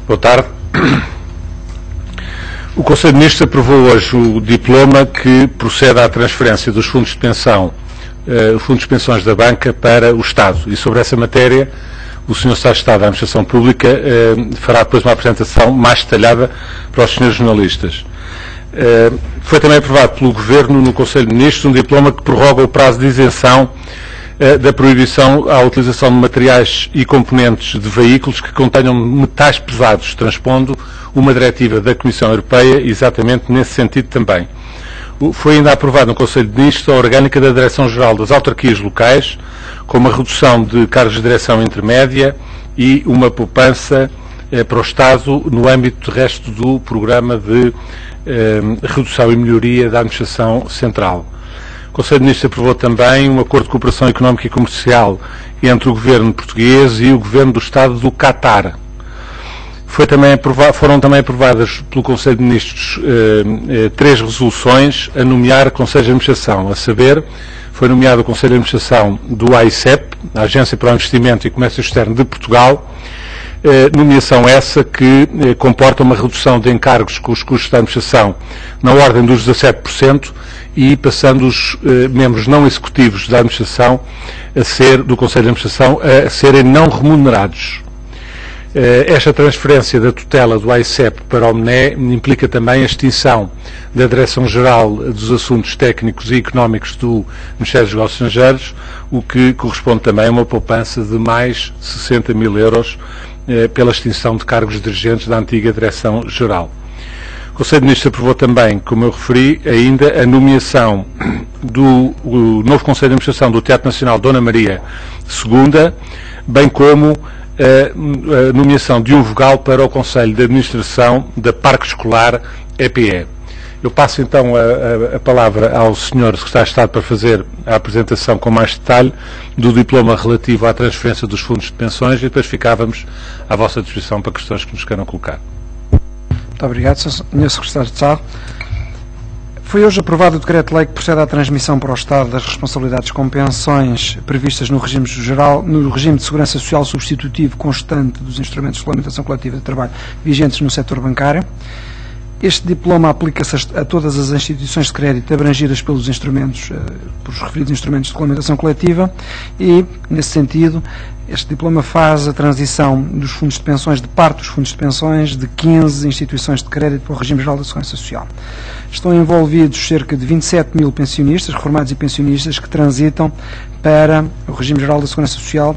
Boa tarde. O Conselho de Ministros aprovou hoje o diploma que procede à transferência dos fundos de pensão, fundos de pensões da banca para o Estado. E sobre essa matéria, o Sr. Secretário de Estado da Administração Pública fará depois uma apresentação mais detalhada para os senhores jornalistas. Foi também aprovado pelo Governo no Conselho de Ministros um diploma que prorroga o prazo de isenção da proibição à utilização de materiais e componentes de veículos que contenham metais pesados, transpondo uma diretiva da Comissão Europeia exatamente nesse sentido também. Foi ainda aprovado no Conselho de Ministros a orgânica da Direção-Geral das Autarquias Locais, com uma redução de cargos de direção intermédia e uma poupança para o Estado no âmbito do resto do programa de redução e melhoria da Administração Central. O Conselho de Ministros aprovou também um acordo de cooperação económica e comercial entre o Governo português e o Governo do Estado do Qatar. Foram também aprovadas pelo Conselho de Ministros 3 resoluções a nomear Conselhos de Administração, a saber, foi nomeado o Conselho de Administração do AICEP, a Agência para o Investimento e Comércio Externo de Portugal, nomeação essa que comporta uma redução de encargos com os custos da administração na ordem dos 17% e passando os membros não executivos da administração do Conselho de Administração a serem não remunerados. Esta transferência da tutela do AICEP para o MNE implica também a extinção da Direção-Geral dos Assuntos Técnicos e Económicos do Ministério dos Negócios Estrangeiros, o que corresponde também a uma poupança de mais 60 mil euros pela extinção de cargos dirigentes da antiga Direção-Geral. O Conselho de Ministros aprovou também, como eu referi, ainda a nomeação do novo Conselho de Administração do Teatro Nacional Dona Maria II, bem como a nomeação de um vogal para o Conselho de Administração da Parque Escolar EPE. Eu passo então a palavra ao Sr. Secretário de Estado para fazer a apresentação com mais detalhe do diploma relativo à transferência dos fundos de pensões e depois ficávamos à vossa disposição para questões que nos queiram colocar. Muito obrigado, Sr. Secretário de Estado. Foi hoje aprovado o decreto-lei que procede à transmissão para o Estado das responsabilidades com pensões previstas no regime de segurança social substitutivo constante dos instrumentos de regulamentação coletiva de trabalho vigentes no setor bancário. Este diploma aplica-se a todas as instituições de crédito abrangidas pelos referidos instrumentos de regulamentação coletiva e, nesse sentido, este diploma faz a transição dos fundos de pensões, de parte dos fundos de pensões, de 15 instituições de crédito para o regime geral da Segurança Social. Estão envolvidos cerca de 27 mil pensionistas, reformados e pensionistas, que transitam para o regime geral da Segurança Social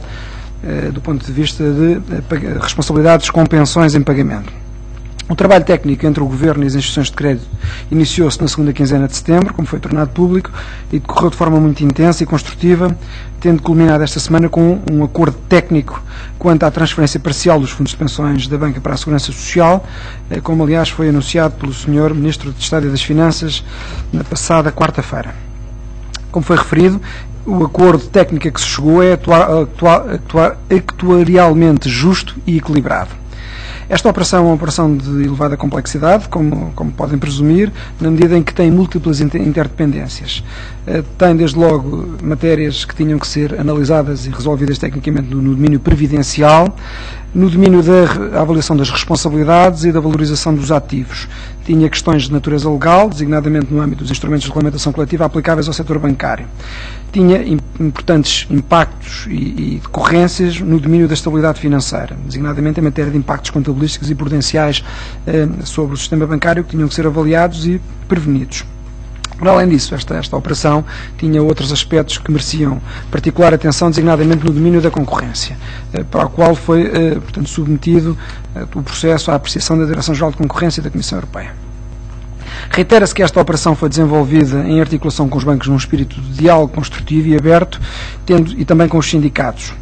do ponto de vista de responsabilidades com pensões em pagamento. O trabalho técnico entre o Governo e as instituições de crédito iniciou-se na segunda quinzena de setembro, como foi tornado público, e decorreu de forma muito intensa e construtiva, tendo culminado esta semana com um acordo técnico quanto à transferência parcial dos fundos de pensões da banca para a Segurança Social, como aliás foi anunciado pelo Sr. Ministro de Estado e das Finanças na passada quarta-feira. Como foi referido, o acordo técnico a que se chegou é actuarialmente justo e equilibrado. Esta operação é uma operação de elevada complexidade, como podem presumir, na medida em que tem múltiplas interdependências. Tem, desde logo, matérias que tinham que ser analisadas e resolvidas tecnicamente no domínio previdencial, no domínio da avaliação das responsabilidades e da valorização dos ativos. Tinha questões de natureza legal, designadamente no âmbito dos instrumentos de regulamentação coletiva aplicáveis ao setor bancário. Tinha importantes impactos e decorrências no domínio da estabilidade financeira, designadamente em matéria de impactos contabilísticos e prudenciais sobre o sistema bancário, que tinham que ser avaliados e prevenidos. Para além disso, esta operação tinha outros aspectos que mereciam particular atenção, designadamente no domínio da concorrência, para o qual foi, portanto, submetido o processo à apreciação da Direção-Geral de Concorrência e da Comissão Europeia. Reitera-se que esta operação foi desenvolvida em articulação com os bancos num espírito de diálogo construtivo e aberto, e também com os sindicatos,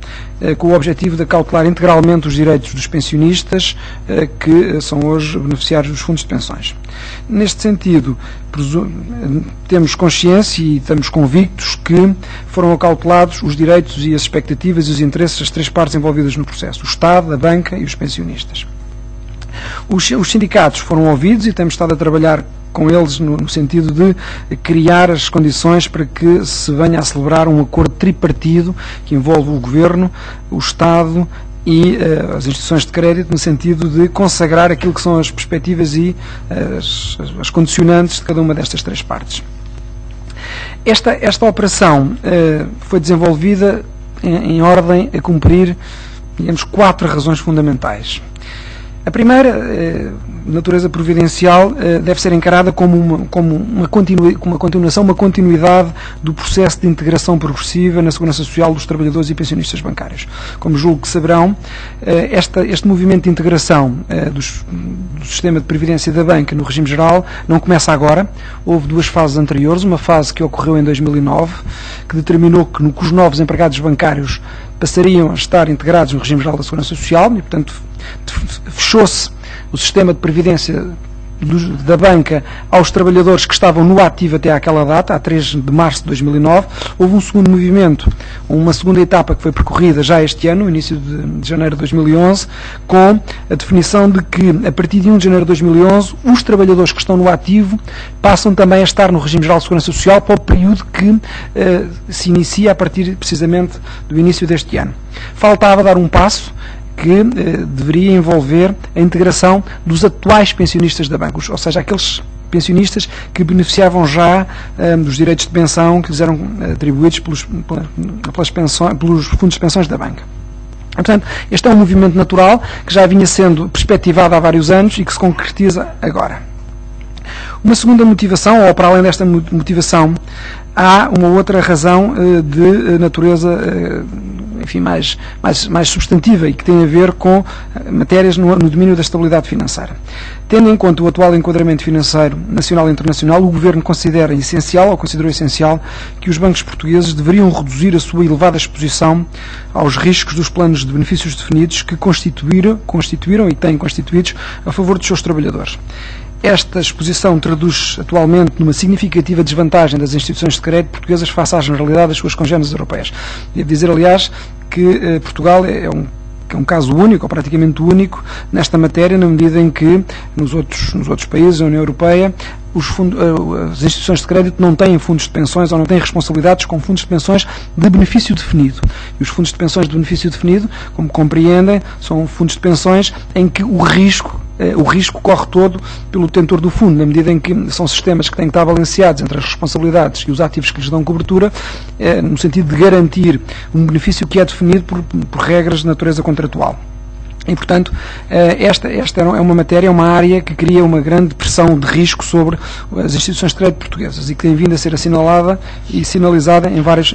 com o objetivo de acautelar integralmente os direitos dos pensionistas que são hoje beneficiários dos fundos de pensões. Neste sentido, temos consciência e estamos convictos que foram acautelados os direitos e as expectativas e os interesses das 3 partes envolvidas no processo: o Estado, a banca e os pensionistas. Os sindicatos foram ouvidos e temos estado a trabalhar com eles no sentido de criar as condições para que se venha a celebrar um acordo tripartido que envolve o Governo, o Estado e as instituições de crédito no sentido de consagrar aquilo que são as perspectivas e as condicionantes de cada uma destas três partes. Esta operação foi desenvolvida em ordem a cumprir, digamos, 4 razões fundamentais. A primeira, de natureza providencial, deve ser encarada como uma continuação, uma continuidade do processo de integração progressiva na segurança social dos trabalhadores e pensionistas bancários. Como julgo que saberão, este movimento de integração do sistema de previdência da banca no regime geral não começa agora. Houve 2 fases anteriores, uma fase que ocorreu em 2009, que determinou que os novos empregados bancários passariam a estar integrados no regime geral da segurança social e, portanto, fechou-se o sistema de previdência da banca aos trabalhadores que estavam no ativo até àquela data, a 3 de março de 2009. Houve um segundo movimento, uma segunda etapa que foi percorrida já este ano, no início de janeiro de 2011, com a definição de que, a partir de 1 de janeiro de 2011, os trabalhadores que estão no ativo passam também a estar no regime geral de segurança social para o período que se inicia a partir, precisamente, do início deste ano. Faltava dar um passo que deveria envolver a integração dos atuais pensionistas da banca, ou seja, aqueles pensionistas que beneficiavam já dos direitos de pensão que lhes eram atribuídos pelos fundos de pensões da banca. Portanto, este é um movimento natural que já vinha sendo perspectivado há vários anos e que se concretiza agora. Uma segunda motivação, ou para além desta motivação, há uma outra razão de natureza, enfim, mais substantiva e que tem a ver com matérias no domínio da estabilidade financeira. Tendo em conta o atual enquadramento financeiro nacional e internacional, o Governo considerou essencial que os bancos portugueses deveriam reduzir a sua elevada exposição aos riscos dos planos de benefícios definidos que constituíram e têm constituídos a favor dos seus trabalhadores. Esta exposição traduz atualmente numa significativa desvantagem das instituições de crédito portuguesas face à generalidade das suas congêneres europeias. Devo dizer, aliás, que Portugal é um caso único, ou praticamente único, nesta matéria, na medida em que nos outros países da União Europeia as instituições de crédito não têm fundos de pensões ou não têm responsabilidades com fundos de pensões de benefício definido. E os fundos de pensões de benefício definido, como compreendem, são fundos de pensões em que o risco corre todo pelo detentor do fundo, na medida em que são sistemas que têm que estar balanceados entre as responsabilidades e os ativos que lhes dão cobertura, no sentido de garantir um benefício que é definido por regras de natureza contratual. E, portanto, esta é uma matéria, é uma área que cria uma grande pressão de risco sobre as instituições de crédito portuguesas e que tem vindo a ser assinalada e sinalizada em vários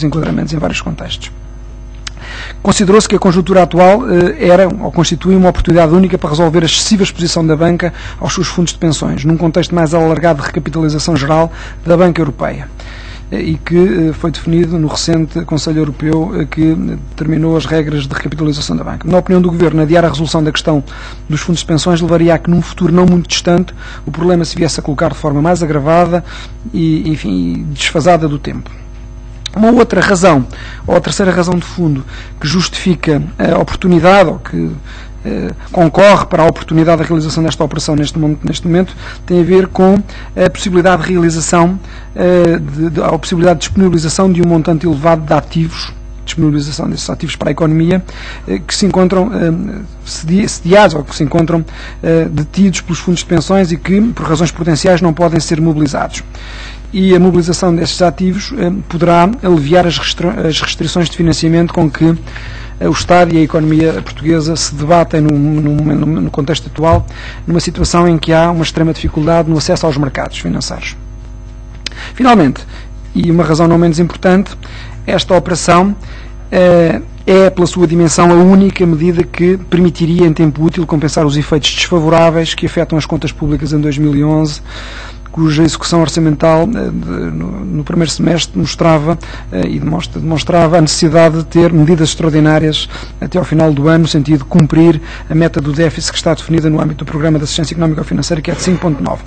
enquadramentos, em vários contextos. Considerou-se que a conjuntura atual constitui uma oportunidade única para resolver a excessiva exposição da banca aos seus fundos de pensões, num contexto mais alargado de recapitalização geral da banca europeia, e que foi definido no recente Conselho Europeu que determinou as regras de recapitalização da banca. Na opinião do Governo, adiar a resolução da questão dos fundos de pensões levaria a que, num futuro não muito distante, o problema se viesse a colocar de forma mais agravada e, enfim, desfasada do tempo. Uma outra razão, ou a terceira razão de fundo, que justifica a oportunidade, ou que concorre para a oportunidade da realização desta operação neste momento, tem a ver com a possibilidade de realização, a possibilidade de disponibilização de um montante elevado de ativos, disponibilização desses ativos para a economia, que se encontram sediados ou que se encontram detidos pelos fundos de pensões e que, por razões prudenciais, não podem ser mobilizados. E a mobilização destes ativos poderá aliviar as restrições de financiamento com que o Estado e a economia portuguesa se debatem no contexto atual, numa situação em que há uma extrema dificuldade no acesso aos mercados financeiros. Finalmente, e uma razão não menos importante, esta operação é, pela sua dimensão, a única medida que permitiria, em tempo útil, compensar os efeitos desfavoráveis que afetam as contas públicas em 2011, cuja execução orçamental no primeiro semestre mostrava e demonstrava a necessidade de ter medidas extraordinárias até ao final do ano, no sentido de cumprir a meta do déficit que está definida no âmbito do Programa de Assistência Económica e Financeira, que é de 5,9.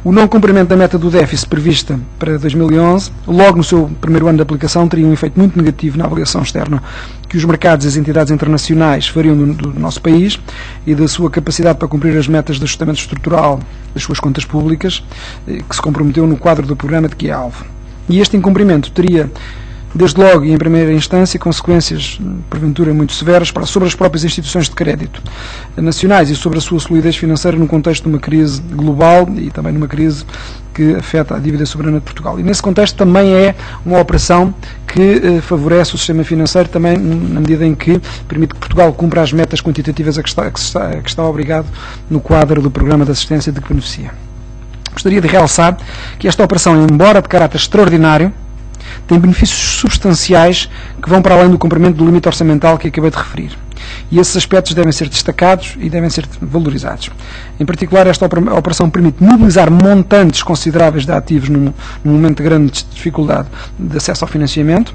O não cumprimento da meta do déficit prevista para 2011, logo no seu primeiro ano de aplicação, teria um efeito muito negativo na avaliação externa que os mercados e as entidades internacionais fariam do nosso país e da sua capacidade para cumprir as metas de ajustamento estrutural das suas contas públicas, que se comprometeu no quadro do programa de que é alvo. E este incumprimento teria desde logo e em primeira instância, consequências, porventura, muito severas sobre as próprias instituições de crédito nacionais e sobre a sua solidez financeira no contexto de uma crise global e também numa crise que afeta a dívida soberana de Portugal. E nesse contexto também é uma operação que favorece o sistema financeiro, também na medida em que permite que Portugal cumpra as metas quantitativas a que está obrigado no quadro do programa de assistência de que beneficia. Gostaria de realçar que esta operação, embora de caráter extraordinário, tem benefícios substanciais que vão para além do cumprimento do limite orçamental que acabei de referir. E esses aspectos devem ser destacados e devem ser valorizados. Em particular, esta operação permite mobilizar montantes consideráveis de ativos num momento de grande dificuldade de acesso ao financiamento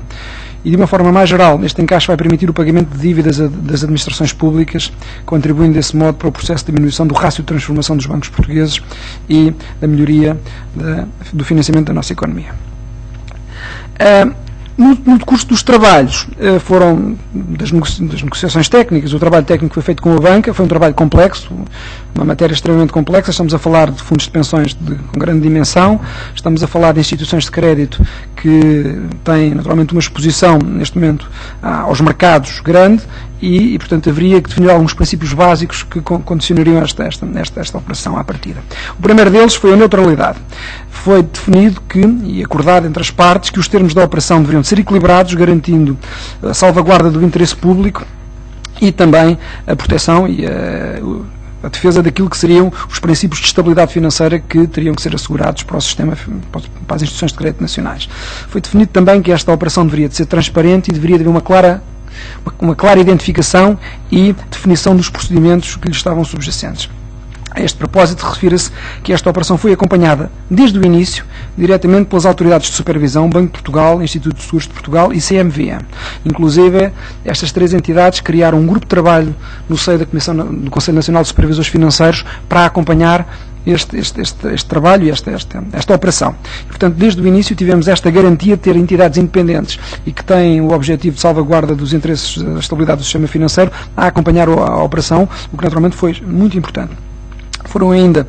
e, de uma forma mais geral, este encaixe vai permitir o pagamento de dívidas das administrações públicas, contribuindo desse modo para o processo de diminuição do rácio de transformação dos bancos portugueses e da melhoria do financiamento da nossa economia. No decurso dos trabalhos, foram das negociações técnicas, o trabalho técnico foi feito com a banca, foi um trabalho complexo, uma matéria extremamente complexa, estamos a falar de fundos de pensões com grande dimensão, estamos a falar de instituições de crédito que têm naturalmente uma exposição, neste momento, aos mercados grande e portanto, haveria que definir alguns princípios básicos que condicionariam esta operação à partida. O primeiro deles foi a neutralidade. Foi definido e acordado entre as partes que os termos da operação deveriam ser equilibrados, garantindo a salvaguarda do interesse público e também a proteção e a defesa daquilo que seriam os princípios de estabilidade financeira que teriam que ser assegurados para o sistema, para as instituições de crédito nacionais. Foi definido também que esta operação deveria de ser transparente e deveria haver uma clara identificação e definição dos procedimentos que lhe estavam subjacentes. A este propósito, refira-se que esta operação foi acompanhada, desde o início, diretamente pelas autoridades de supervisão, Banco de Portugal, Instituto de Seguros de Portugal e CMVM. Inclusive, estas três entidades criaram um grupo de trabalho no seio do Conselho Nacional de Supervisores Financeiros para acompanhar este trabalho e esta operação. E, portanto, desde o início tivemos esta garantia de ter entidades independentes e que têm o objetivo de salvaguarda dos interesses da estabilidade do sistema financeiro a acompanhar a operação, o que naturalmente foi muito importante. Foram ainda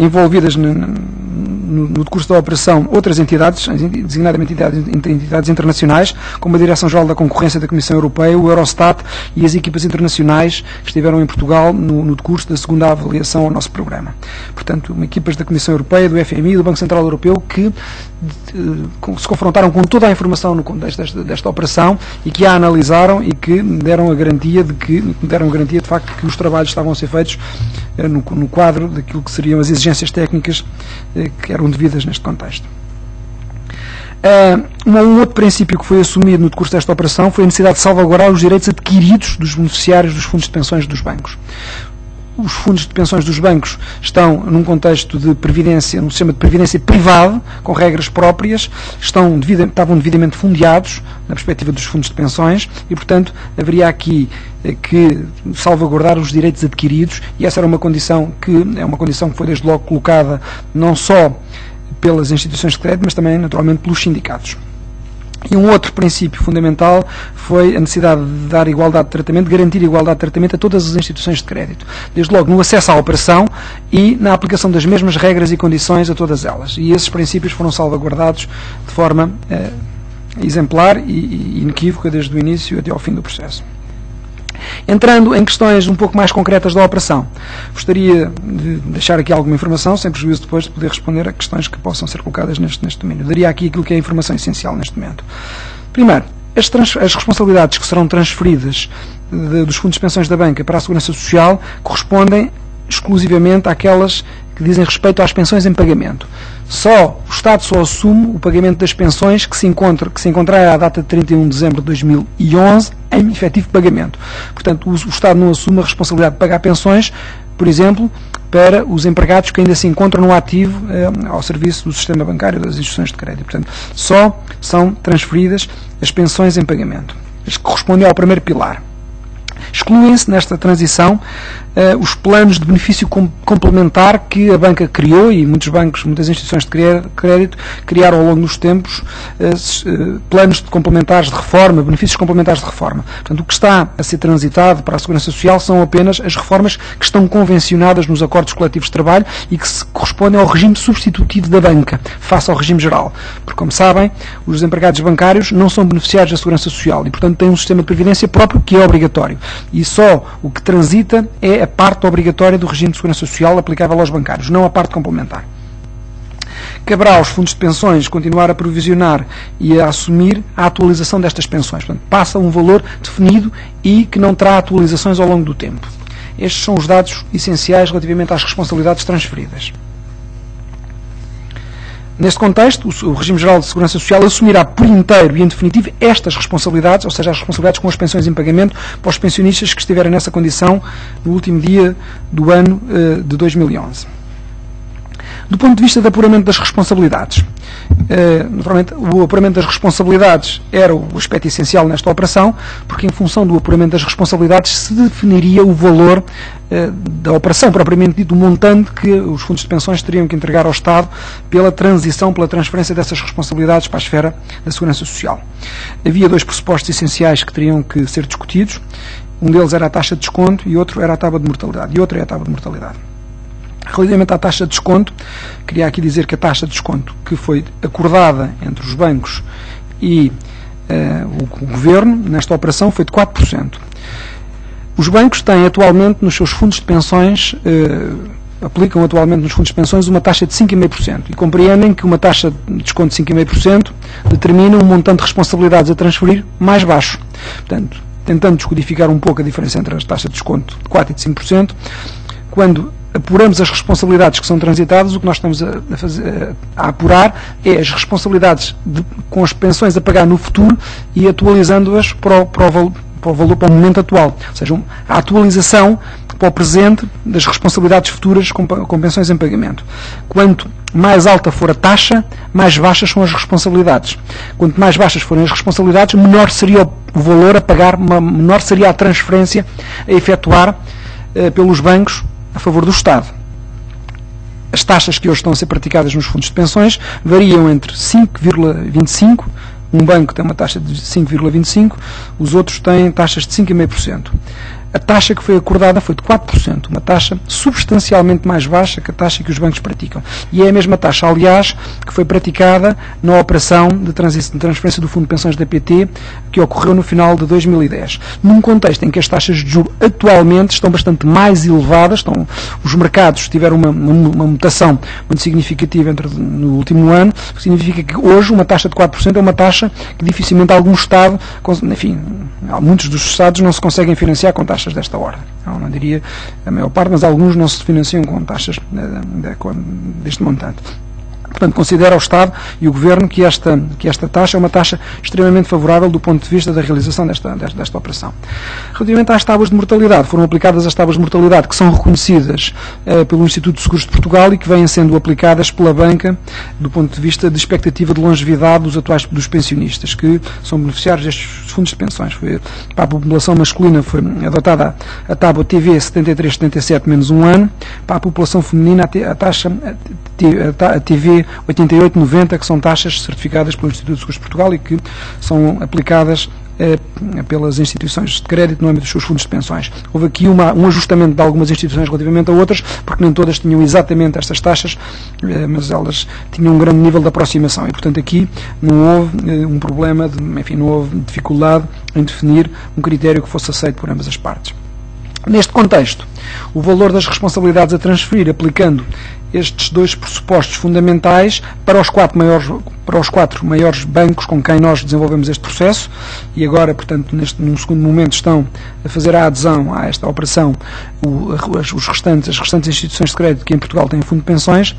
envolvidas no decurso da operação outras entidades, designadamente entidades internacionais, como a Direção-Geral da Concorrência da Comissão Europeia, o Eurostat e as equipas internacionais que estiveram em Portugal no decurso da segunda avaliação ao nosso programa. Portanto, equipas da Comissão Europeia, do FMI e do Banco Central Europeu que se confrontaram com toda a informação no contexto desta operação e que a analisaram e que deram a garantia de facto que os trabalhos estavam a ser feitos no quadro daquilo que seriam as exigências técnicas que eram devidas neste contexto. Um outro princípio que foi assumido no decurso desta operação foi a necessidade de salvaguardar os direitos adquiridos dos beneficiários dos fundos de pensões dos bancos. Os fundos de pensões dos bancos estão num contexto de previdência, num sistema de previdência privado, com regras próprias, estavam devidamente fundeados na perspectiva dos fundos de pensões e, portanto, haveria aqui que salvaguardar os direitos adquiridos e essa era uma condição que foi desde logo colocada não só pelas instituições de crédito, mas também, naturalmente, pelos sindicatos. E um outro princípio fundamental foi a necessidade de dar igualdade de tratamento, de garantir igualdade de tratamento a todas as instituições de crédito, desde logo no acesso à operação e na aplicação das mesmas regras e condições a todas elas. E esses princípios foram salvaguardados de forma exemplar e inequívoca desde o início até ao fim do processo. Entrando em questões um pouco mais concretas da operação, gostaria de deixar aqui alguma informação, sem prejuízo depois de poder responder a questões que possam ser colocadas neste domínio. Daria aqui aquilo que é a informação essencial neste momento. Primeiro, as responsabilidades que serão transferidas dos fundos de pensões da banca para a Segurança Social correspondem exclusivamente àquelas que dizem respeito às pensões em pagamento. O Estado só assume o pagamento das pensões que se encontrar à data de 31 de dezembro de 2011 em efetivo pagamento. Portanto, o Estado não assume a responsabilidade de pagar pensões, por exemplo, para os empregados que ainda se encontram no ativo ao serviço do sistema bancário das instituições de crédito. Portanto, só são transferidas as pensões em pagamento, as que correspondem ao primeiro pilar. Excluem-se nesta transição os planos de benefício complementar que a banca criou, e muitos bancos, muitas instituições de crédito criaram ao longo dos tempos planos de complementares de reforma, benefícios complementares de reforma. Portanto, o que está a ser transitado para a Segurança Social são apenas as reformas que estão convencionadas nos acordos coletivos de trabalho e que se correspondem ao regime substitutivo da banca, face ao regime geral. Porque, como sabem, os empregados bancários não são beneficiários da Segurança Social e, portanto, têm um sistema de previdência próprio que é obrigatório. E só o que transita é a parte obrigatória do regime de Segurança Social aplicável aos bancários, não a parte complementar. Caberá aos fundos de pensões continuar a provisionar e a assumir a atualização destas pensões. Portanto, passa um valor definido e que não terá atualizações ao longo do tempo. Estes são os dados essenciais relativamente às responsabilidades transferidas. Neste contexto, o Regime Geral de Segurança Social assumirá por inteiro e em definitivo estas responsabilidades, ou seja, as responsabilidades com as pensões em pagamento para os pensionistas que estiverem nessa condição no último dia do ano de 2011. Do ponto de vista do apuramento das responsabilidades, naturalmente, o apuramento das responsabilidades era o aspecto essencial nesta operação, porque em função do apuramento das responsabilidades se definiria o valor da operação, propriamente dito, o montante que os fundos de pensões teriam que entregar ao Estado pela transição, pela transferência dessas responsabilidades para a esfera da Segurança Social. Havia dois pressupostos essenciais que teriam que ser discutidos. Um deles era a taxa de desconto e outro era a tábua de mortalidade. E outra é a tábua de mortalidade. Relativamente à taxa de desconto, queria aqui dizer que a taxa de desconto que foi acordada entre os bancos e o Governo nesta operação foi de 4%. Os bancos têm atualmente nos seus fundos de pensões, aplicam atualmente nos fundos de pensões uma taxa de 5,5% e compreendem que uma taxa de desconto de 5,5% determina um montante de responsabilidades a transferir mais baixo. Portanto, tentando descodificar um pouco a diferença entre as taxas de desconto de 4% e de 5%, quando apuramos as responsabilidades que são transitadas, o que nós estamos a apurar é as responsabilidades com as pensões a pagar no futuro e atualizando-as para o momento atual. Ou seja, a atualização para o presente das responsabilidades futuras com pensões em pagamento. Quanto mais alta for a taxa, mais baixas são as responsabilidades. Quanto mais baixas forem as responsabilidades, menor seria o valor a pagar, menor seria a transferência a efetuar pelos bancos a favor do Estado. As taxas que hoje estão a ser praticadas nos fundos de pensões variam entre 5,25%, um banco tem uma taxa de 5,25%, os outros têm taxas de 5,5%. A taxa que foi acordada foi de 4%, uma taxa substancialmente mais baixa que a taxa que os bancos praticam. E é a mesma taxa, aliás, que foi praticada na operação de transferência do Fundo de Pensões da PT, que ocorreu no final de 2010. Num contexto em que as taxas de juros atualmente estão bastante mais elevadas, os mercados tiveram uma mutação muito significativa no último ano, que significa que hoje uma taxa de 4% é uma taxa que dificilmente algum Estado, enfim, muitos dos Estados não se conseguem financiar com taxas desta ordem. Não diria a maior parte, mas alguns não se financiam com taxas deste montante. Portanto, considera o Estado e o Governo que esta taxa é uma taxa extremamente favorável do ponto de vista da realização desta operação. Relativamente às tábuas de mortalidade, foram aplicadas as tábuas de mortalidade que são reconhecidas pelo Instituto de Seguros de Portugal e que vêm sendo aplicadas pela banca do ponto de vista de expectativa de longevidade dos pensionistas, que são beneficiários destes fundos de pensões. Para a população masculina foi adotada a tábua TV 73-77 - 1 ano, para a população feminina a taxa a TV 88-90, que são taxas certificadas pelo Instituto de Seguros de Portugal e que são aplicadas pelas instituições de crédito no âmbito dos seus fundos de pensões. Houve aqui um ajustamento de algumas instituições relativamente a outras, porque nem todas tinham exatamente estas taxas, mas elas tinham um grande nível de aproximação e, portanto, aqui não houve um problema, não houve dificuldade em definir um critério que fosse aceito por ambas as partes. Neste contexto, o valor das responsabilidades a transferir, aplicando estes dois pressupostos fundamentais para os quatro maiores bancos com quem nós desenvolvemos este processo, e agora, portanto, num segundo momento estão a fazer a adesão a esta operação as restantes instituições de crédito que em Portugal têm fundo de pensões.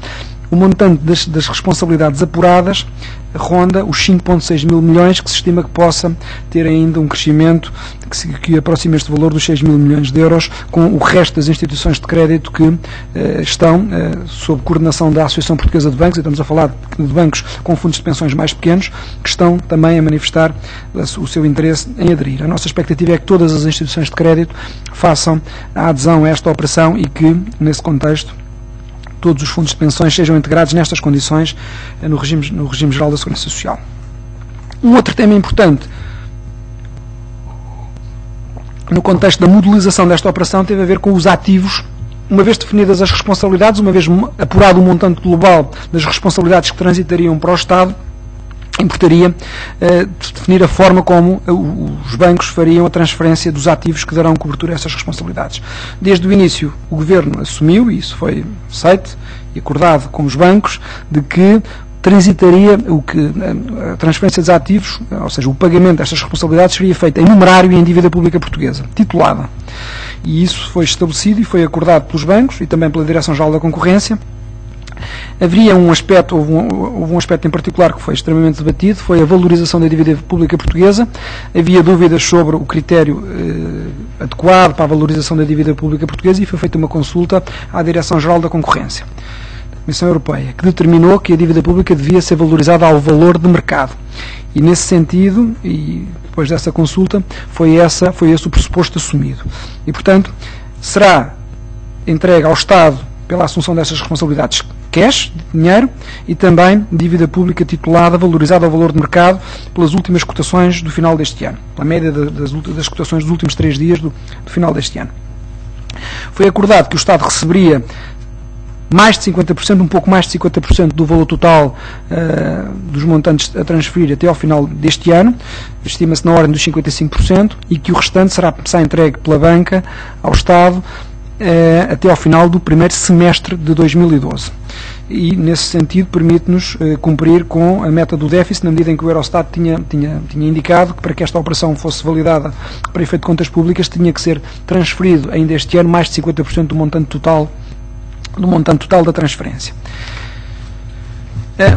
o montante das responsabilidades apuradas ronda os 5,6 mil milhões, que se estima que possa ter ainda um crescimento que aproxima este valor dos 6 mil milhões de euros, com o resto das instituições de crédito que estão sob coordenação da Associação Portuguesa de Bancos, e estamos a falar de bancos com fundos de pensões mais pequenos, que estão também a manifestar o seu interesse em aderir. A nossa expectativa é que todas as instituições de crédito façam a adesão a esta operação e que, nesse contexto, todos os fundos de pensões sejam integrados nestas condições no regime geral da Segurança Social. Um outro tema importante no contexto da modelização desta operação teve a ver com os ativos. Uma vez definidas as responsabilidades, uma vez apurado o montante global das responsabilidades que transitariam para o Estado, importaria definir a forma como os bancos fariam a transferência dos ativos que darão cobertura a essas responsabilidades. Desde o início, o Governo assumiu, e isso foi aceito e acordado com os bancos, de que transitaria a transferência dos ativos, ou seja, o pagamento destas responsabilidades seria feito em numerário e em dívida pública portuguesa, titulada. E isso foi estabelecido e foi acordado pelos bancos e também pela Direção-Geral da Concorrência. Haveria um aspecto, houve um aspecto em particular que foi extremamente debatido, foi a valorização da dívida pública portuguesa. Havia dúvidas sobre o critério adequado para a valorização da dívida pública portuguesa e foi feita uma consulta à Direção-Geral da Concorrência, da Comissão Europeia, que determinou que a dívida pública devia ser valorizada ao valor de mercado. E nesse sentido, e depois dessa consulta, foi esse o pressuposto assumido. E, portanto, será entregue ao Estado, pela assunção destas responsabilidades, cash, dinheiro, e também dívida pública titulada, valorizada ao valor de mercado, pelas últimas cotações do final deste ano, pela média das cotações dos últimos 3 dias do final deste ano. Foi acordado que o Estado receberia mais de 50%, um pouco mais de 50% do valor total dos montantes a transferir até ao final deste ano, estima-se na ordem dos 55%, e que o restante será entregue pela banca ao Estado até ao final do primeiro semestre de 2012. E, nesse sentido, permite-nos cumprir com a meta do déficit, na medida em que o Eurostat tinha indicado que, para que esta operação fosse validada para efeito de contas públicas, tinha que ser transferido ainda este ano mais de 50% do montante total da transferência.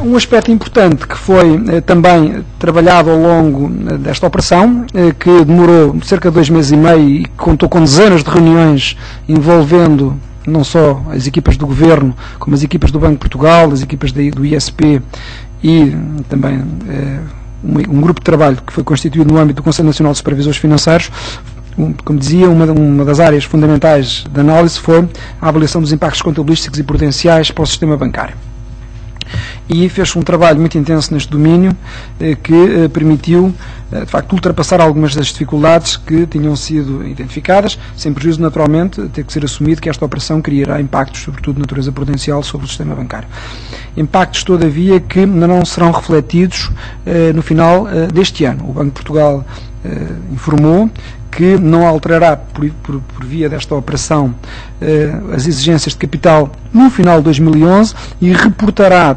Um aspecto importante que foi também trabalhado ao longo desta operação, que demorou cerca de 2 meses e meio e contou com dezenas de reuniões envolvendo não só as equipas do Governo, como as equipas do Banco de Portugal, as equipas do ISP e também um grupo de trabalho que foi constituído no âmbito do Conselho Nacional de Supervisores Financeiros. Como dizia, uma das áreas fundamentais da análise foi a avaliação dos impactos contabilísticos e prudenciais para o sistema bancário. E fez um trabalho muito intenso neste domínio, que permitiu, de facto, ultrapassar algumas das dificuldades que tinham sido identificadas, sem prejuízo, naturalmente, ter que ser assumido que esta operação criará impactos, sobretudo de natureza prudencial, sobre o sistema bancário. Impactos, todavia, que não serão refletidos no final deste ano. O Banco de Portugal informou que não alterará, por via desta operação, as exigências de capital no final de 2011 e reportará,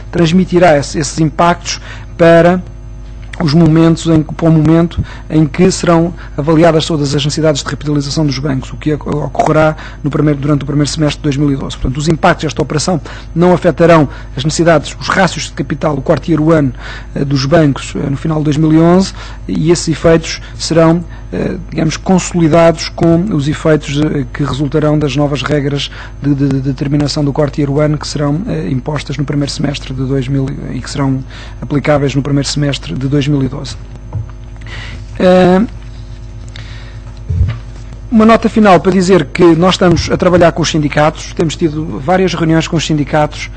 transmitirá esses impactos para o momento em que serão avaliadas todas as necessidades de recapitalização dos bancos, o que ocorrerá durante o primeiro semestre de 2012. Portanto, os impactos desta operação não afetarão as necessidades, os rácios de capital, o quarto ano dos bancos no final de 2011, e esses efeitos serão, digamos, consolidados com os efeitos que resultarão das novas regras de determinação do quarto ano, que serão impostas no primeiro semestre de 2012 e que serão aplicáveis no primeiro semestre de 2012. Uma nota final para dizer que nós estamos a trabalhar com os sindicatos, temos tido várias reuniões com os sindicatos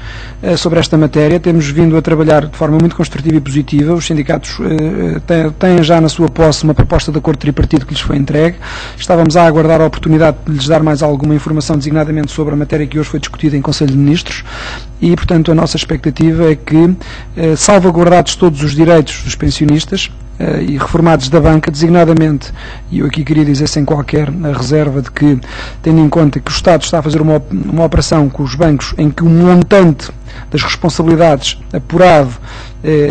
sobre esta matéria, temos vindo a trabalhar de forma muito construtiva e positiva. Os sindicatos têm já na sua posse uma proposta de acordo tripartido que lhes foi entregue. Estávamos a aguardar a oportunidade de lhes dar mais alguma informação, designadamente sobre a matéria que hoje foi discutida em Conselho de Ministros, e, portanto, a nossa expectativa é que, salvaguardados todos os direitos dos pensionistas e reformados da banca, designadamente, e eu aqui queria dizer sem qualquer reserva de que, tendo em conta que o Estado está a fazer uma operação com os bancos em que o montante das responsabilidades apurado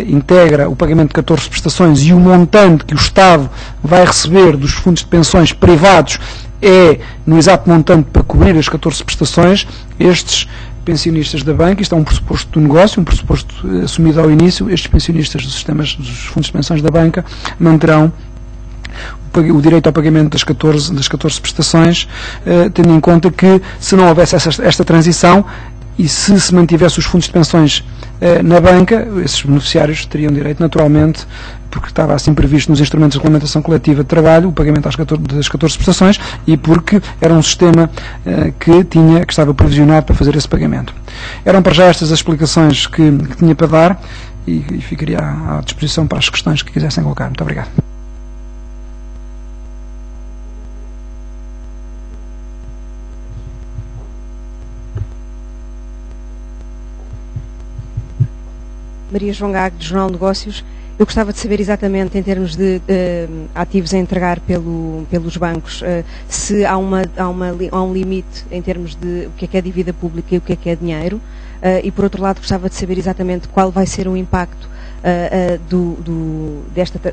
integra o pagamento de 14 prestações e o montante que o Estado vai receber dos fundos de pensões privados é no exato montante para cobrir as 14 prestações. Estes pensionistas da banca, isto é um pressuposto do negócio, um pressuposto assumido ao início, estes pensionistas dos sistemas dos fundos de pensões da banca manterão o direito ao pagamento das 14 prestações, tendo em conta que, se não houvesse esta transição e se mantivesse os fundos de pensões na banca, esses beneficiários teriam direito, naturalmente, porque estava assim previsto nos instrumentos de regulamentação coletiva de trabalho, o pagamento das 14 prestações, e porque era um sistema que estava provisionado para fazer esse pagamento. Eram para já estas as explicações que tinha para dar, e ficaria à disposição para as questões que quisessem colocar. Muito obrigado. Maria João Gago, do Jornal de Negócios. Eu gostava de saber exatamente, em termos de ativos a entregar pelos bancos, se há um limite em termos de o que é dívida pública e o que é dinheiro, e por outro lado gostava de saber exatamente qual vai ser o impacto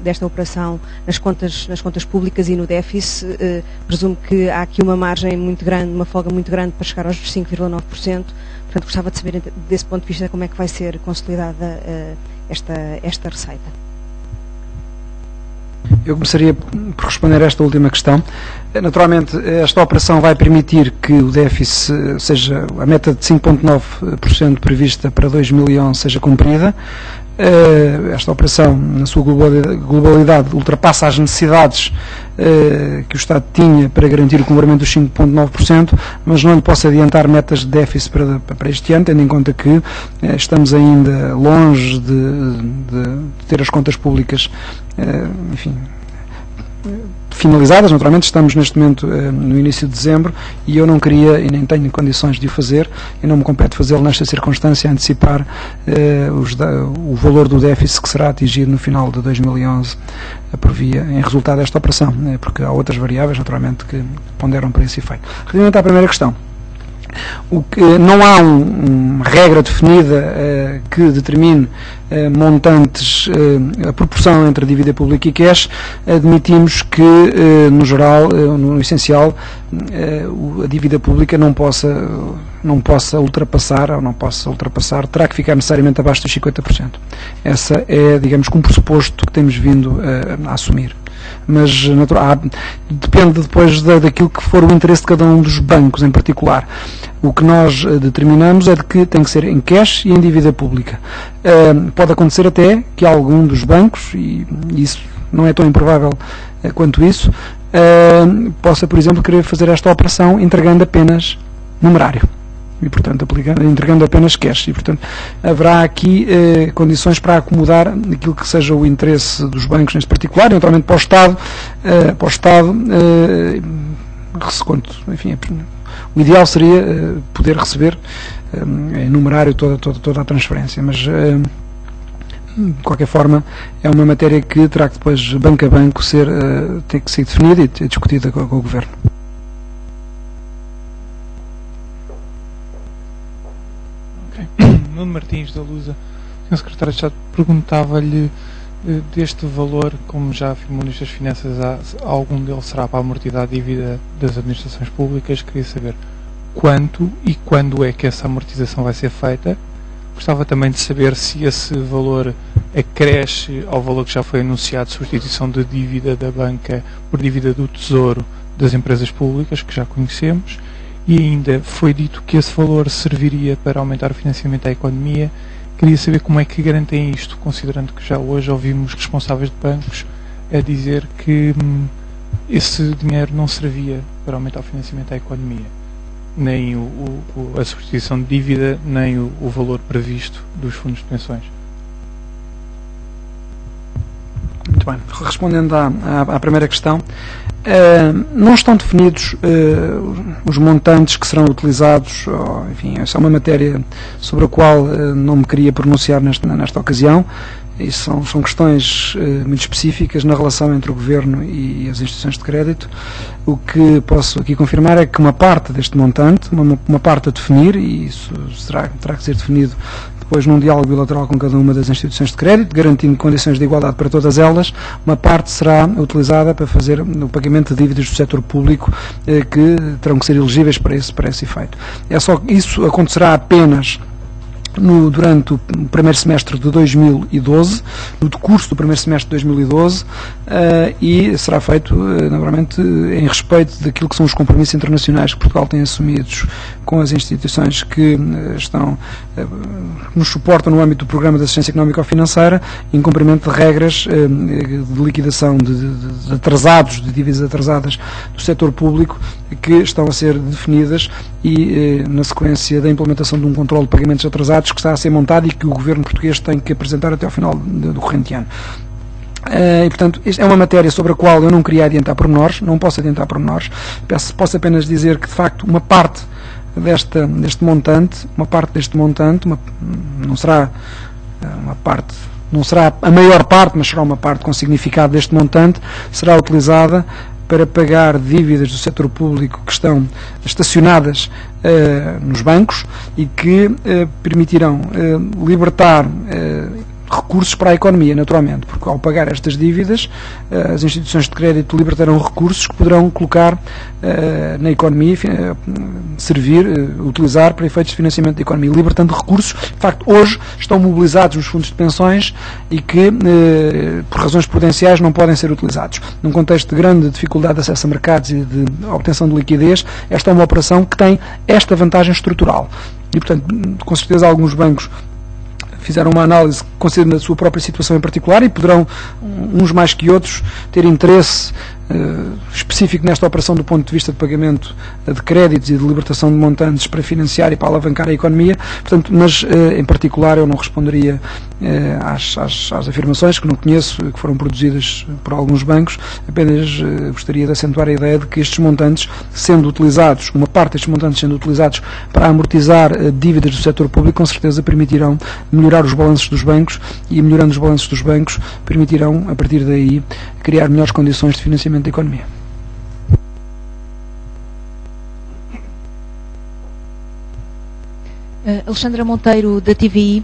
desta operação nas contas públicas e no déficit. Presumo que há aqui uma margem muito grande, uma folga muito grande para chegar aos 5,9%. Portanto, gostava de saber, desse ponto de vista, como é que vai ser consolidada esta receita. Eu começaria por responder a esta última questão. Naturalmente, esta operação vai permitir que o déficit, seja a meta de 5,9% prevista para 2011, seja cumprida. Esta operação, na sua globalidade, ultrapassa as necessidades que o Estado tinha para garantir o cumprimento dos 5,9%, mas não lhe posso adiantar metas de déficit para este ano, tendo em conta que estamos ainda longe de ter as contas públicas, enfim, finalizadas. Naturalmente estamos neste momento no início de dezembro, e eu não queria e nem tenho condições de o fazer, e não me compete fazê-lo nesta circunstância, antecipar o valor do déficit que será atingido no final de 2011 em resultado desta operação, porque há outras variáveis, naturalmente, que ponderam para esse efeito. Relativamente à primeira questão, não há uma regra definida que determine montantes, a proporção entre a dívida pública e cash. Admitimos que, no geral, no essencial, a dívida pública não possa ultrapassar, terá que ficar necessariamente abaixo dos 50%. Essa é, digamos, um pressuposto que temos vindo a assumir. Mas depende depois daquilo que for o interesse de cada um dos bancos em particular. O que nós determinamos é de que tem que ser em cash e em dívida pública. Pode acontecer até que algum dos bancos, e isso não é tão improvável quanto isso, possa, por exemplo, querer fazer esta operação entregando apenas numerário. E, portanto, entregando apenas cash. E, portanto, haverá aqui condições para acomodar aquilo que seja o interesse dos bancos neste particular, e, naturalmente, para o Estado, enfim, o ideal seria poder receber em numerário toda a transferência, mas, de qualquer forma, é uma matéria que terá que depois, banco a banco, ter que ser definida e discutida com o Governo. Nuno Martins, da Lusa. O Sr. Secretário de Estado, perguntava-lhe deste valor, como já afirmou no Ministro das Finanças, algum deles será para amortizar a dívida das administrações públicas. Queria saber quanto e quando é que essa amortização vai ser feita. Gostava também de saber se esse valor acresce ao valor que já foi anunciado de substituição de dívida da banca por dívida do Tesouro das empresas públicas, que já conhecemos. E ainda foi dito que esse valor serviria para aumentar o financiamento à economia. Queria saber como é que garantem isto, considerando que já hoje ouvimos responsáveis de bancos a dizer que esse dinheiro não servia para aumentar o financiamento à economia, nem a substituição de dívida, nem o valor previsto dos fundos de pensões. Muito bem. Respondendo à primeira questão, não estão definidos os montantes que serão utilizados, enfim, essa é uma matéria sobre a qual não me queria pronunciar nesta ocasião. Isso são questões muito específicas na relação entre o Governo e as instituições de crédito. O que posso aqui confirmar é que uma parte deste montante, uma parte a definir, e isso terá que ser definido depois num diálogo bilateral com cada uma das instituições de crédito, garantindo condições de igualdade para todas elas, uma parte será utilizada para fazer o pagamento de dívidas do setor público que terão que ser elegíveis para esse efeito. Isso acontecerá apenas durante o primeiro semestre de 2012, no decurso do primeiro semestre de 2012, e será feito, naturalmente, em respeito daquilo que são os compromissos internacionais que Portugal tem assumidos com as instituições que nos suportam no âmbito do Programa de Assistência Económico-Financeira, em cumprimento de regras de liquidação de atrasados, de dívidas atrasadas do setor público, que estão a ser definidas e na sequência da implementação de um controle de pagamentos atrasados que está a ser montado e que o Governo português tem que apresentar até ao final do corrente ano. E, portanto, esta é uma matéria sobre a qual eu não queria adiantar pormenores, não posso adiantar pormenores, posso apenas dizer que, de facto, uma parte deste montante, não será a maior parte, mas será uma parte com significado deste montante, será utilizada para pagar dívidas do setor público que estão estacionadas nos bancos e que permitirão libertar recursos para a economia, naturalmente, porque ao pagar estas dívidas, as instituições de crédito libertarão recursos que poderão colocar na economia, utilizar para efeitos de financiamento da economia, libertando recursos que, de facto, hoje estão mobilizados nos fundos de pensões e que, por razões prudenciais, não podem ser utilizados. Num contexto de grande dificuldade de acesso a mercados e de obtenção de liquidez, esta é uma operação que tem esta vantagem estrutural. E, portanto, com certeza, alguns bancos fizeram uma análise considerando a sua própria situação em particular e poderão, uns mais que outros, ter interesse específico nesta operação do ponto de vista de pagamento de créditos e de libertação de montantes para financiar e para alavancar a economia. Portanto, mas em particular eu não responderia às afirmações que não conheço, que foram produzidas por alguns bancos, apenas gostaria de acentuar a ideia de que estes montantes, sendo utilizados, uma parte destes montantes sendo utilizados para amortizar dívidas do setor público, com certeza permitirão melhorar os balanços dos bancos e, melhorando os balanços dos bancos, permitirão, a partir daí, criar melhores condições de financiamento da economia. Alexandra Monteiro, da TVI.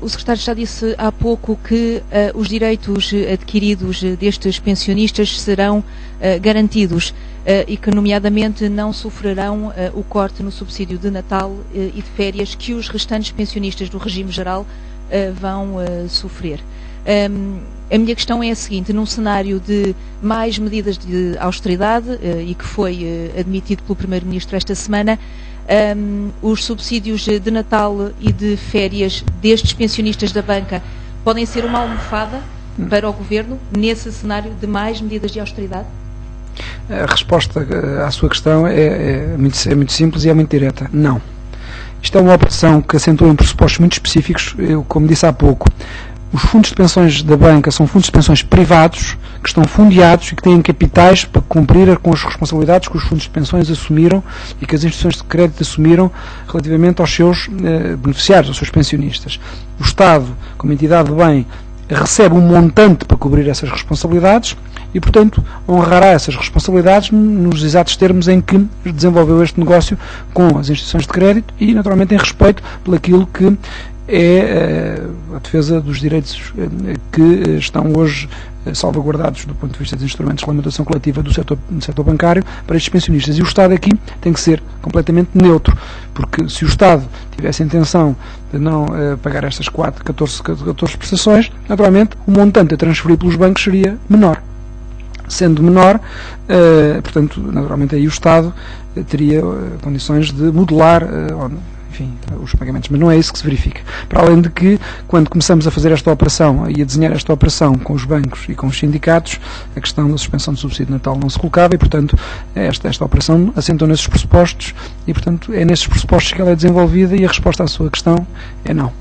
O secretário já disse há pouco que os direitos adquiridos destes pensionistas serão garantidos e que, nomeadamente, não sofrerão o corte no subsídio de Natal e de férias que os restantes pensionistas do regime geral vão sofrer. A minha questão é a seguinte: num cenário de mais medidas de austeridade e que foi admitido pelo Primeiro-Ministro esta semana, os subsídios de Natal e de férias destes pensionistas da banca podem ser uma almofada para o Governo nesse cenário de mais medidas de austeridade? A resposta à sua questão é muito simples e é muito direta. Não. Isto é uma operação que assentou em pressupostos muito específicos. Eu, como disse há pouco, os fundos de pensões da banca são fundos de pensões privados, que estão fundeados e que têm capitais para cumprir com as responsabilidades que os fundos de pensões assumiram e que as instituições de crédito assumiram relativamente aos seus beneficiários, aos seus pensionistas. O Estado, como entidade de bem, recebe um montante para cobrir essas responsabilidades e, portanto, honrará essas responsabilidades nos exatos termos em que desenvolveu este negócio com as instituições de crédito e, naturalmente, em respeito pelaquilo que é a defesa dos direitos que estão hoje salvaguardados do ponto de vista dos instrumentos de regulamentação coletiva do setor bancário para estes pensionistas. E o Estado aqui tem que ser completamente neutro, porque se o Estado tivesse a intenção de não pagar estas 14 prestações, naturalmente o montante a transferir pelos bancos seria menor. Sendo menor, portanto, naturalmente aí o Estado teria condições de modelar os pagamentos, mas não é isso que se verifica. Para além de que, quando começamos a fazer esta operação e a desenhar esta operação com os bancos e com os sindicatos, a questão da suspensão do subsídio de Natal não se colocava e, portanto, esta operação assentou nesses pressupostos e, portanto, é nesses pressupostos que ela é desenvolvida e a resposta à sua questão é não.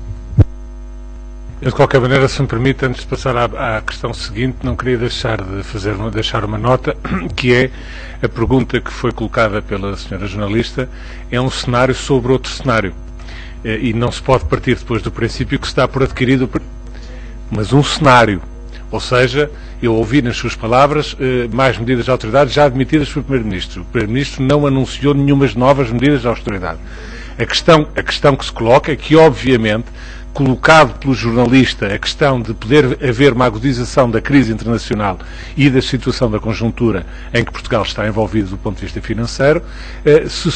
Eu, de qualquer maneira, se me permite, antes de passar à questão seguinte, não queria deixar uma nota, que é a pergunta que foi colocada pela senhora jornalista, é um cenário sobre outro cenário. E não se pode partir depois do princípio que se está por adquirido mas um cenário. Ou seja, eu ouvi nas suas palavras mais medidas de austeridade já admitidas pelo Primeiro-Ministro. O Primeiro-Ministro não anunciou nenhumas novas medidas de austeridade. A questão que se coloca é que, obviamente, colocado pelo jornalista a questão de poder haver uma agudização da crise internacional e da situação da conjuntura em que Portugal está envolvido do ponto de vista financeiro, se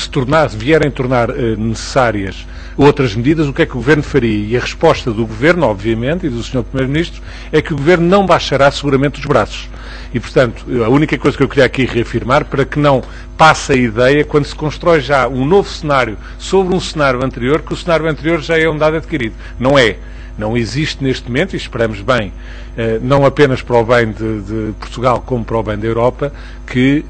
vierem tornar necessárias outras medidas, o que é que o Governo faria? E a resposta do Governo, obviamente, e do Sr. Primeiro-Ministro, é que o Governo não baixará seguramente os braços. E, portanto, a única coisa que eu queria aqui reafirmar, para que não passe a ideia, quando se constrói já um novo cenário sobre um cenário anterior, que o cenário anterior já é um dado adquirido. Não é. Não existe neste momento, e esperamos bem, não apenas para o bem de Portugal, como para o bem da Europa, que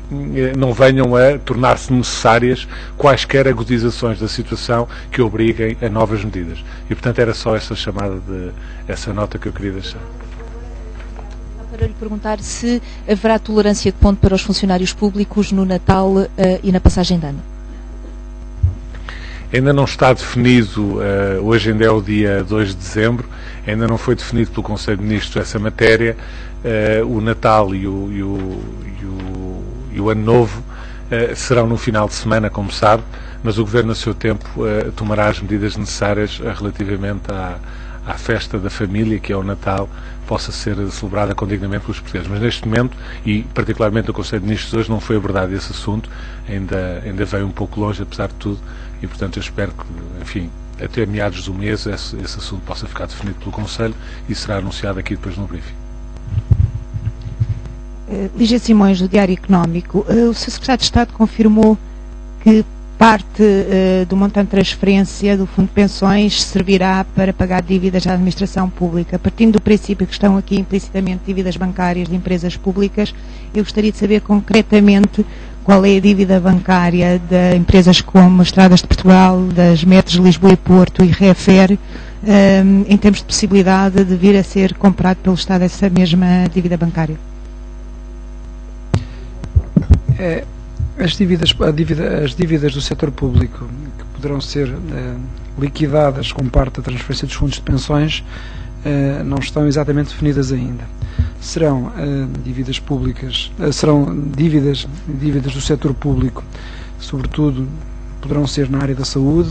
não venham a tornar-se necessárias quaisquer agudizações da situação que obriguem a novas medidas. E, portanto, era só essa nota que eu queria deixar. Para lhe perguntar se haverá tolerância de ponto para os funcionários públicos no Natal e na passagem de ano. Ainda não está definido, hoje ainda é o dia 2 de dezembro, ainda não foi definido pelo Conselho de Ministros essa matéria. O Natal e o Ano Novo serão no final de semana, como sabe, mas o Governo, a seu tempo, tomará as medidas necessárias relativamente à festa da família, que é o Natal, possa ser celebrada com dignamente pelos portugueses. Mas neste momento, e particularmente o Conselho de Ministros hoje, não foi abordado esse assunto, ainda veio um pouco longe, apesar de tudo, e portanto eu espero que, enfim, até meados do mês esse assunto possa ficar definido pelo Conselho e será anunciado aqui depois no briefing. Lígia Simões, do Diário Económico. O Sr. Secretário de Estado confirmou que parte do montante de transferência do Fundo de Pensões servirá para pagar dívidas à administração pública. Partindo do princípio que estão aqui implicitamente dívidas bancárias de empresas públicas, eu gostaria de saber concretamente qual é a dívida bancária de empresas como Estradas de Portugal, das Metros de Lisboa e Porto e Refer, em termos de possibilidade de vir a ser comprado pelo Estado essa mesma dívida bancária. As dívidas do setor público que poderão ser liquidadas com parte da transferência dos fundos de pensões não estão exatamente definidas ainda. Serão dívidas públicas, serão dívidas do setor público, sobretudo poderão ser na área da saúde,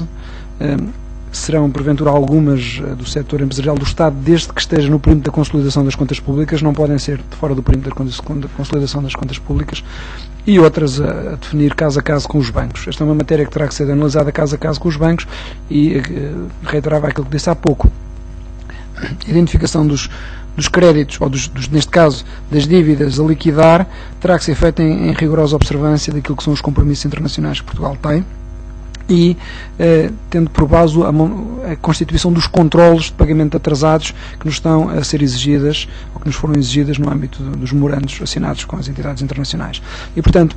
serão porventura algumas do setor empresarial do Estado, desde que esteja no perímetro da consolidação das contas públicas, não podem ser de fora do perímetro da consolidação das contas públicas, e outras a definir caso a caso com os bancos. Esta é uma matéria que terá que ser analisada caso a caso com os bancos e reiterava aquilo que disse há pouco. A identificação dos créditos, ou neste caso das dívidas a liquidar, terá que ser feita em rigorosa observância daquilo que são os compromissos internacionais que Portugal tem e tendo por base a constituição dos controlos de pagamento atrasados que nos estão a ser exigidas, ou que nos foram exigidas no âmbito dos memorandos assinados com as entidades internacionais. E, portanto,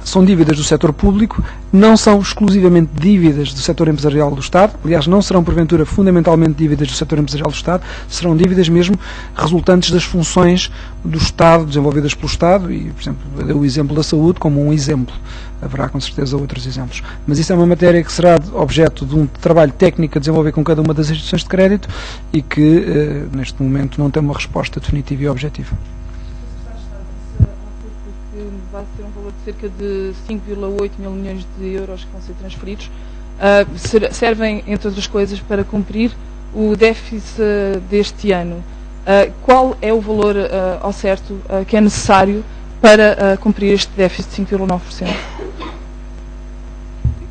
são dívidas do setor público, não são exclusivamente dívidas do setor empresarial do Estado, aliás, não serão, porventura, fundamentalmente dívidas do setor empresarial do Estado, serão dívidas mesmo resultantes das funções do Estado, desenvolvidas pelo Estado, e, por exemplo, eu dei o exemplo da saúde como um exemplo, haverá com certeza outros exemplos. Mas isso é uma matéria que será objeto de um trabalho técnico a desenvolver com cada uma das instituições de crédito e que, neste momento, não tem uma resposta definitiva e objetiva. Vai ser um valor de cerca de 5,8 mil milhões de euros que vão ser transferidos, servem, entre outras coisas, para cumprir o déficit deste ano. Qual é o valor ao certo que é necessário para cumprir este déficit de 5,9%?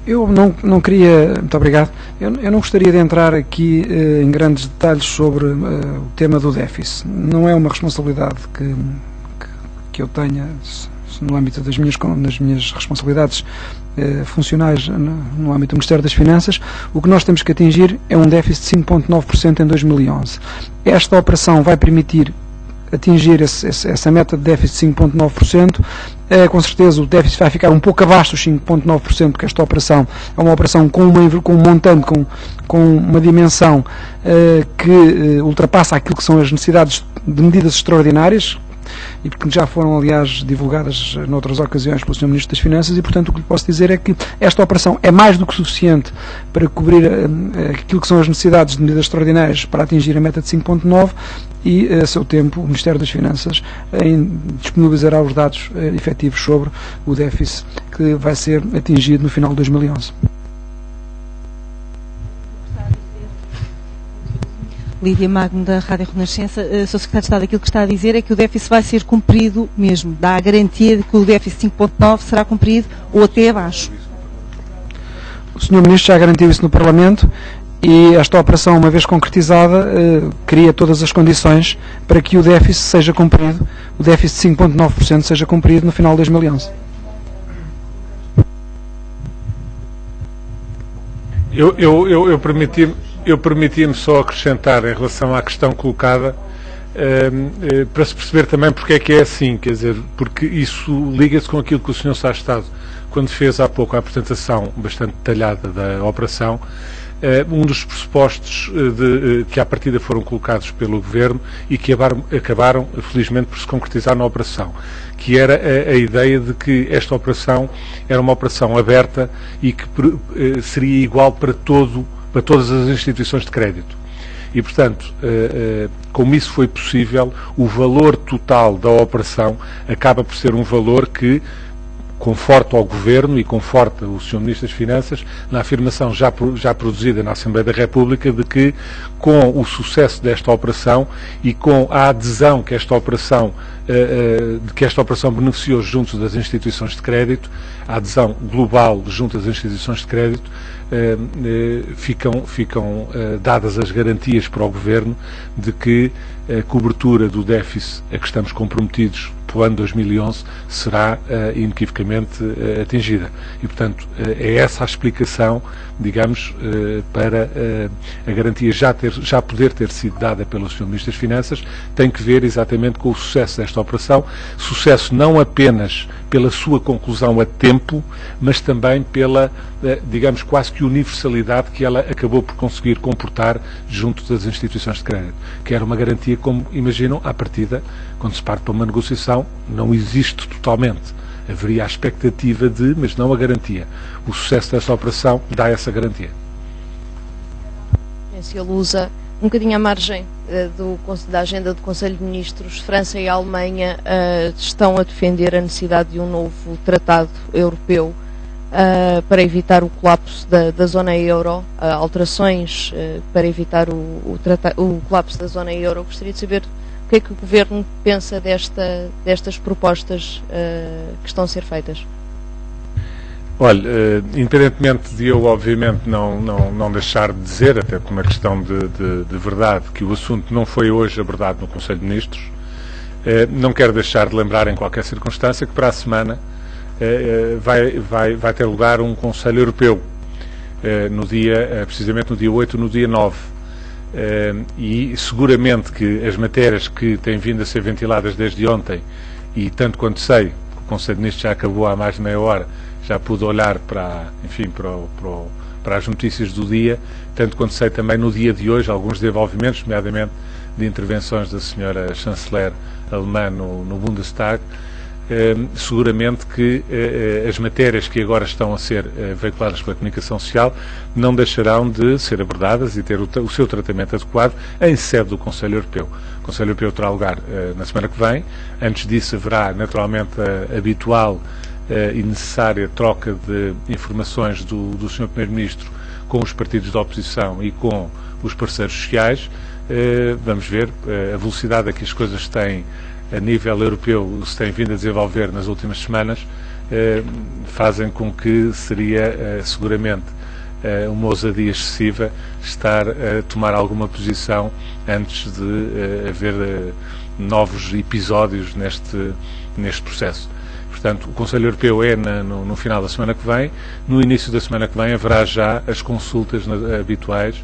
Eu não queria, muito obrigado, eu não gostaria de entrar aqui em grandes detalhes sobre o tema do déficit. Não é uma responsabilidade que eu tenha no âmbito das minhas responsabilidades funcionais no âmbito do Ministério das Finanças. O que nós temos que atingir é um déficit de 5,9% em 2011. Esta operação vai permitir atingir essa meta de déficit de 5,9%. Com certeza o déficit vai ficar um pouco abaixo dos 5,9%, porque esta operação é uma operação com um montante, com uma dimensão que ultrapassa aquilo que são as necessidades de medidas extraordinárias. e porque já foram, aliás, divulgadas noutras ocasiões pelo Sr. Ministro das Finanças, e portanto o que lhe posso dizer é que esta operação é mais do que suficiente para cobrir aquilo que são as necessidades de medidas extraordinárias para atingir a meta de 5.9, e a seu tempo o Ministério das Finanças disponibilizará os dados efetivos sobre o déficit que vai ser atingido no final de 2011. Lídia Magno, da Rádio Renascença. Sr. Secretário de Estado, aquilo que está a dizer é que o déficit vai ser cumprido mesmo. Dá a garantia de que o déficit 5.9 será cumprido ou até abaixo. O Sr. Ministro já garantiu isso no Parlamento, e esta operação, uma vez concretizada, cria todas as condições para que o déficit seja cumprido, o déficit de 5.9% seja cumprido no final de 2011. Eu permitia-me só acrescentar em relação à questão colocada, para se perceber também porque é que é assim, quer dizer, porque isso liga-se com aquilo que o Sr. Secretário de Estado, quando fez há pouco a apresentação bastante detalhada da operação, um dos pressupostos que à partida foram colocados pelo Governo e que acabaram felizmente por se concretizar na operação, que era a ideia de que esta operação era uma operação aberta e que seria igual para todas as instituições de crédito. E, portanto, como isso foi possível, o valor total da operação acaba por ser um valor que conforta ao Governo e conforta o Sr. Ministro das Finanças na afirmação já produzida na Assembleia da República de que, com o sucesso desta operação e com a adesão que esta operação beneficiou junto das instituições de crédito, a adesão global junto das instituições de crédito, ficam dadas as garantias para o Governo de que a cobertura do déficit a que estamos comprometidos para o ano 2011 será inequivocamente atingida. E, portanto, é essa a explicação, digamos, para a garantia já poder ter sido dada pelo Sr. Ministro das Finanças, tem que ver exatamente com o sucesso desta operação, sucesso não apenas pela sua conclusão a tempo, mas também pela, digamos, quase que universalidade que ela acabou por conseguir comportar junto das instituições de crédito, que era uma garantia, como imaginam, à partida, quando se parte para uma negociação, não existe totalmente. Haveria a expectativa de, mas não a garantia. O sucesso desta operação dá essa garantia. Ele usa um bocadinho à margem da agenda do Conselho de Ministros. França e a Alemanha estão a defender a necessidade de um novo tratado europeu para evitar o colapso da zona euro, alterações para evitar o colapso da zona euro. Gostaria de saber o que é que o Governo pensa destas propostas que estão a ser feitas. Olha, independentemente de eu, obviamente, não deixar de dizer, até por uma questão de verdade, que o assunto não foi hoje abordado no Conselho de Ministros, não quero deixar de lembrar em qualquer circunstância que para a semana vai ter lugar um Conselho Europeu, precisamente no dia 8 e no dia 9. E seguramente que as matérias que têm vindo a ser ventiladas desde ontem, e tanto quanto sei, o Conselho de Ministros já acabou há mais de meia hora, já pude olhar para as notícias do dia, tanto quanto sei também no dia de hoje, alguns desenvolvimentos, nomeadamente de intervenções da senhora chanceler alemã no Bundestag, seguramente que as matérias que agora estão a ser veiculadas pela comunicação social não deixarão de ser abordadas e ter o seu tratamento adequado em sede do Conselho Europeu. O Conselho Europeu terá lugar na semana que vem. Antes disso haverá naturalmente a habitual e necessária troca de informações do Sr. Primeiro-Ministro com os partidos da oposição e com os parceiros sociais. Vamos ver a velocidade a que as coisas têm a nível europeu se têm vindo a desenvolver nas últimas semanas, fazem com que seria seguramente uma ousadia excessiva estar a tomar alguma posição antes de haver novos episódios neste processo. Portanto, o Conselho Europeu é no final da semana que vem. No início da semana que vem haverá já as consultas habituais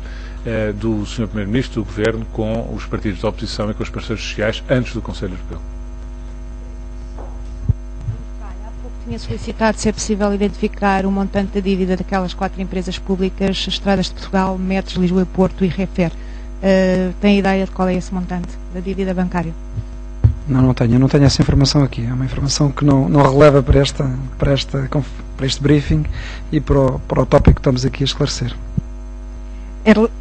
do Sr. Primeiro-Ministro, do Governo, com os partidos da oposição e com os parceiros sociais antes do Conselho Europeu. Há pouco tinha solicitado se é possível identificar o montante da dívida daquelas 4 empresas públicas, Estradas de Portugal, Metros, Lisboa e Porto e Refer. Tem ideia de qual é esse montante da dívida bancária? Não tenho. Eu não tenho essa informação aqui. É uma informação que não releva para este briefing e para o tópico que estamos aqui a esclarecer.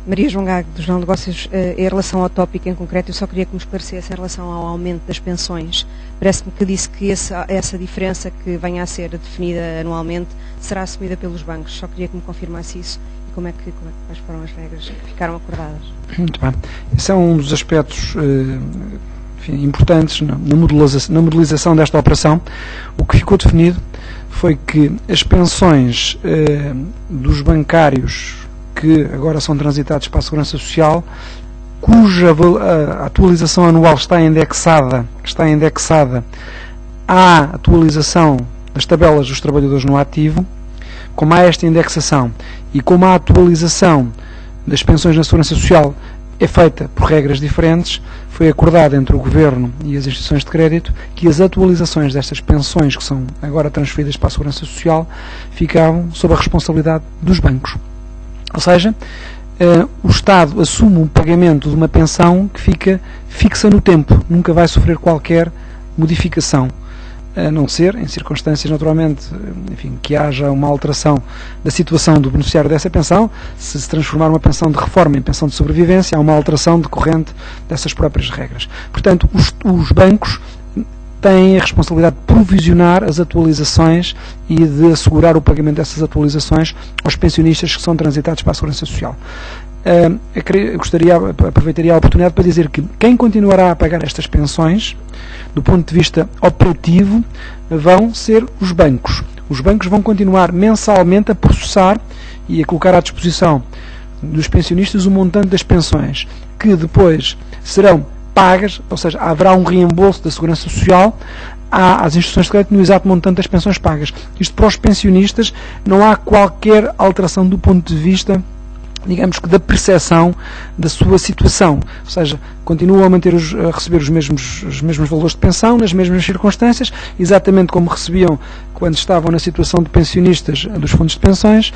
Maria João Gago, do Jornal de Negócios, em relação ao tópico em concreto, eu só queria que me esclarecesse em relação ao aumento das pensões. Parece-me que disse que essa diferença que venha a ser definida anualmente será assumida pelos bancos. Só queria que me confirmasse isso e quais foram as regras que ficaram acordadas. Muito bem. Esse é um dos aspectos importantes na modelização desta operação. O que ficou definido foi que as pensões dos bancários que agora são transitados para a Segurança Social, cuja a atualização anual está indexada à atualização das tabelas dos trabalhadores no ativo, como há esta indexação e como a atualização das pensões na Segurança Social é feita por regras diferentes, foi acordado entre o Governo e as instituições de crédito que as atualizações destas pensões que são agora transferidas para a Segurança Social ficavam sob a responsabilidade dos bancos. Ou seja, o Estado assume um pagamento de uma pensão que fica fixa no tempo, nunca vai sofrer qualquer modificação, a não ser em circunstâncias naturalmente, que haja uma alteração da situação do beneficiário dessa pensão. Se transformar uma pensão de reforma em pensão de sobrevivência, há uma alteração decorrente dessas próprias regras. Portanto, os bancos têm a responsabilidade de provisionar as atualizações e de assegurar o pagamento dessas atualizações aos pensionistas que são transitados para a Segurança Social. Aproveitaria a oportunidade para dizer que quem continuará a pagar estas pensões, do ponto de vista operativo, vão ser os bancos. Os bancos vão continuar mensalmente a processar e a colocar à disposição dos pensionistas o montante das pensões, que depois serão pagas, ou seja, haverá um reembolso da Segurança Social às instituições de crédito no exato montante das pensões pagas. Isto para os pensionistas não há qualquer alteração do ponto de vista, digamos que da percepção da sua situação, ou seja, continuam a receber os mesmos valores de pensão, nas mesmas circunstâncias, exatamente como recebiam quando estavam na situação de pensionistas dos fundos de pensões.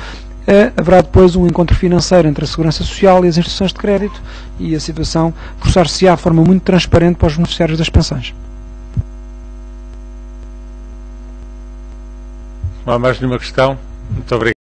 Haverá depois um encontro financeiro entre a Segurança Social e as instituições de crédito e a situação processar-se-á de forma muito transparente para os beneficiários das pensões. Não há mais nenhuma questão? Muito obrigado.